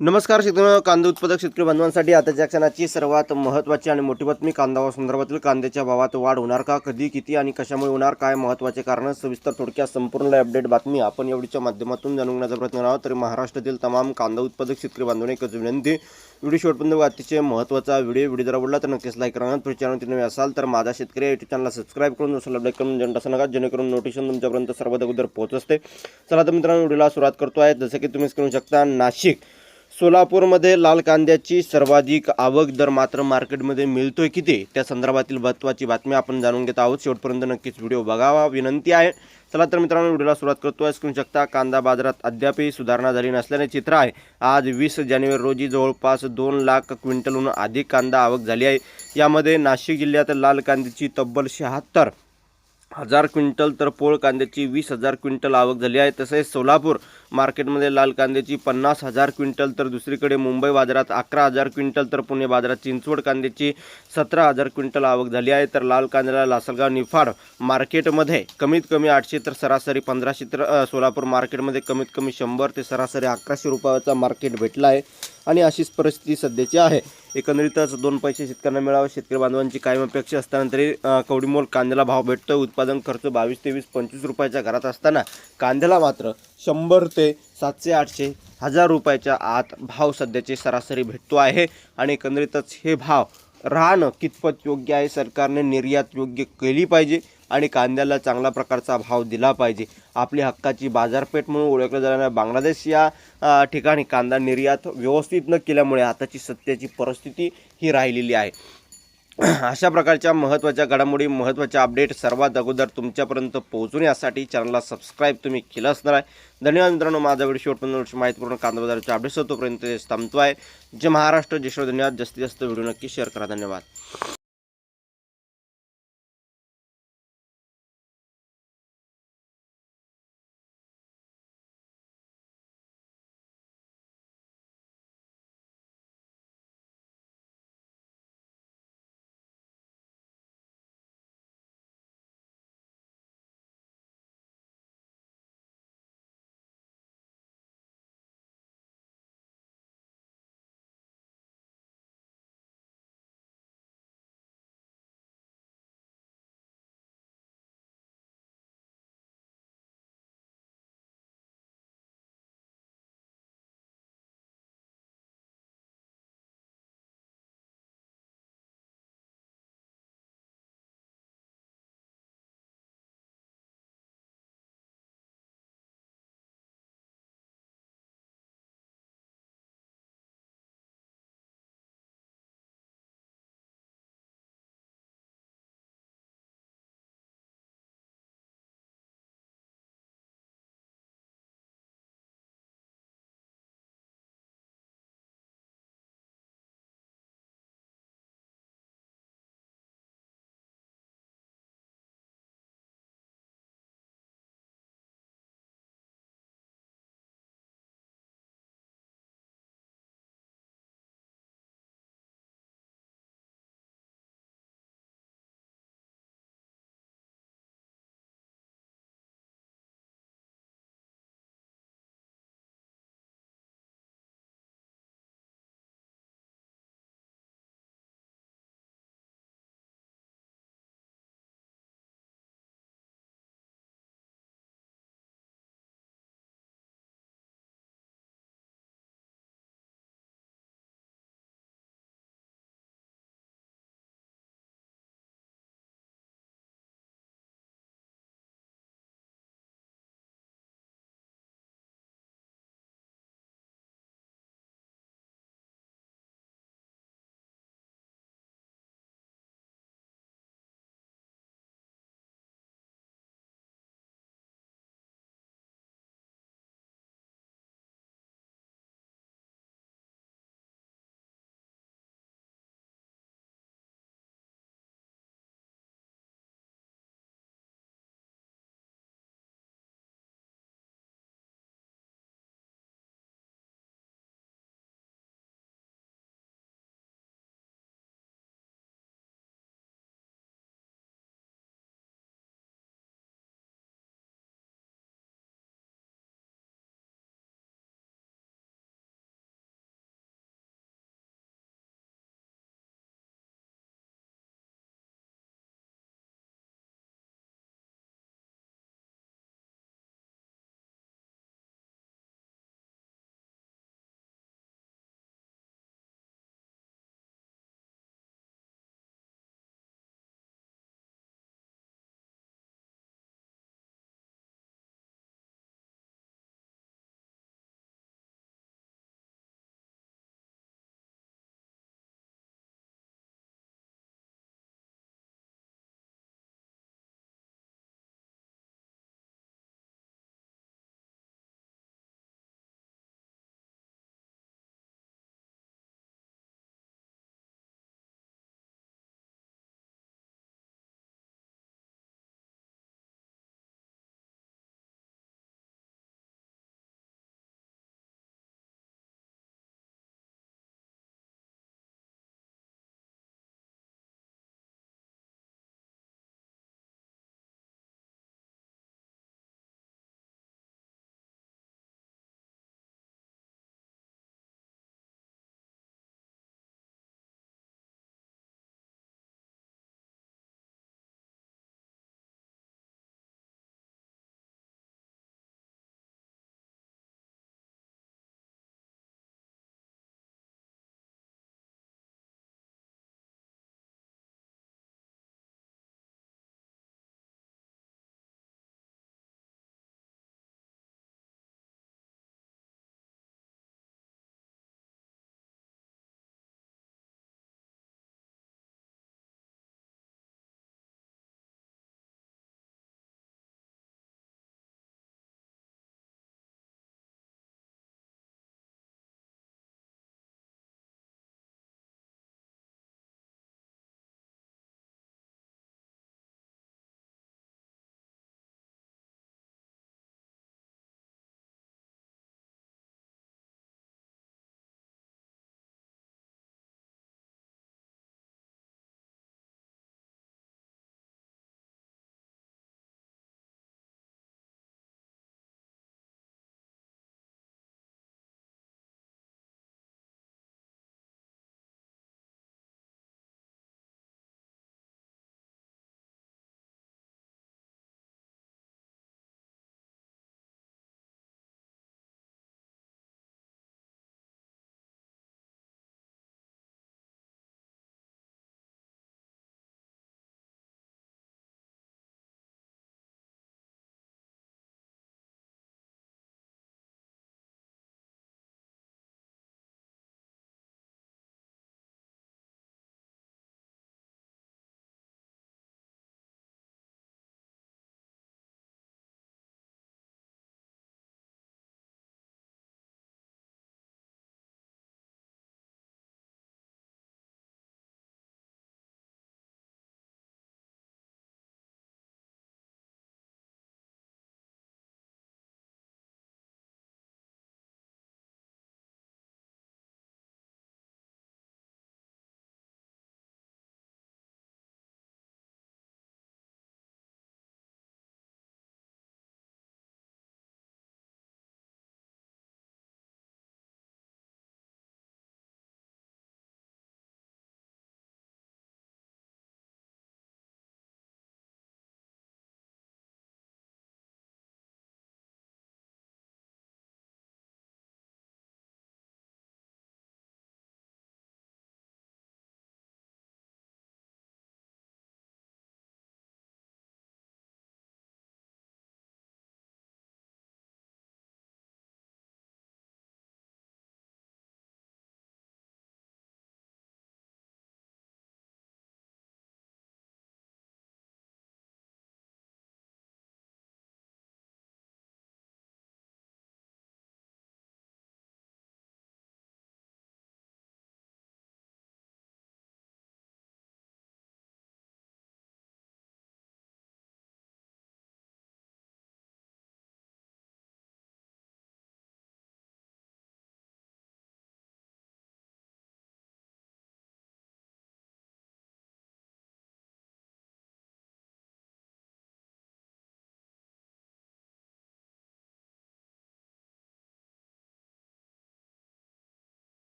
नमस्कार शेतकरी कांदा उत्पादक शेतकरी बांधवांसाठी आताच्या क्षणाची सर्वात महत्त्वाची आणि मोठी बातमी कांदा संदर्भातील कांद्याच्या भावात वाढ होणार का, कधी, किती आणि कशामुळे होणार, काय महत्त्वाचे कारण, सविस्तर थोडक्यात संपूर्ण अपडेट बातमी आपण एवढीच्या माध्यमातून जाणून घेण्याचा प्रयत्न करावा। तरी महाराष्ट्रातील तमाम कांदा उत्पादक शेतकरी बांधवांना एकच विनंती, व्हिडिओ शेवटपर्यंत अतिशय महत्त्वाचा व्हिडिओ जर आवडला तर नक्कीच लाईक करा। तर चॅनल नवे असाल तर माझा शेतकरी युट्यूब चॅनलला सबस्क्राईब करून दुसरा लाईक करून जण नका, जेणेकरून नोटिफिकेशन तुमच्यापर्यंत सर्वात अगोदर पोहोचत असते। चला तर मित्रांनो व्हिडिओला सुरुवात करतो आहे। जसे की तुम्ही करू शकता, नाशिक सोलापूरमध्ये लाल कांद्याची सर्वाधिक आवक दर मात्र मार्केटमध्ये मिळतोय किती, त्या संदर्भातील महत्त्वाची बातमी आपण जाणून घेत आहोत। शेवटपर्यंत नक्कीच व्हिडिओ बघावा विनंती आहे। चला तर मित्रांनो व्हिडिओला सुरुवात करतोय। करू शकता, कांदा बाजारात अद्यापही सुधारणा झाली नसल्याने चित्र आहे। आज 20 जानेवारी रोजी जवळपास 2 लाख क्विंटलहून अधिक कांदा आवक झाली आहे। यामध्ये नाशिक जिल्ह्यात लाल कांद्याची तब्बल 76,000 क्विंटल तर पोळ कांद्याची 20,000 क्विंटल आवक झाली आहे। तसेच सोलापूर मार्केटमध्ये लाल कांद्याची 50,000 क्विंटल तर दुसरीकडे मुंबई बाजारात 11,000 क्विंटल तर पुणे बाजारात चिंचवड कांद्याची 17,000 क्विंटल आवक झाली आहे। तर लाल कांद्याला लासलगाव निफाड मार्केटमध्ये कमीत कमी 800 तर सरासरी 1500 तर सोलापूर मार्केटमध्ये कमीत कमी 100 ते सरासरी 1100 रुपयाचा मार्केट भेटला आहे आणि अशीच परिस्थिती सध्याची आहे। एकंदरीतच 2 पैसे शेतकऱ्यांना मिळावे, शेतकरी बांधवांची कायम अपेक्षा असताना तरी कवडीमोल कांद्याला भाव भेटतो। उत्पादन खर्च 22 ते 25 रुपयाच्या घरात असताना कांद्याला मात्र 100 ते 700, 800, 1000 रुपयाच्या आत भाव सध्याचे सरासरी भेटतो आहे। आणि एकंदरीतच हे भाव राहणं कितपत योग्य आहे, सरकारने निर्यात योग्य केली पाहिजे आणि कांद्याला चांगला प्रकारचा भाव दिला पाहिजे। आपली हक्काची बाजारपेठ म्हणून ओळखलं जाणाऱ्या बांगलादेश या ठिकाणी कांदा निर्यात व्यवस्थित न केल्यामुळे आताची सत्याची परिस्थिती ही राहिलेली आहे। अशा प्रकारच्या महत्त्वाच्या घडामोडी, महत्त्वाच्या अपडेट सर्वात अगोदर तुमच्यापर्यंत पोहोचवण्यासाठी चॅनलला सबस्क्राईब तुम्ही केलं असणार आहे। धन्यवाद मित्रांनो। माझा व्हिडिओ शेवटपर्यंत माहितीपूर्ण कांदा बाजाराचे अपडेट्स तोपर्यंत थांबतो आहे। जय महाराष्ट्र, जय श्री, धन्यवाद। जास्तीत जास्त व्हिडिओ नक्की शेअर करा। धन्यवाद।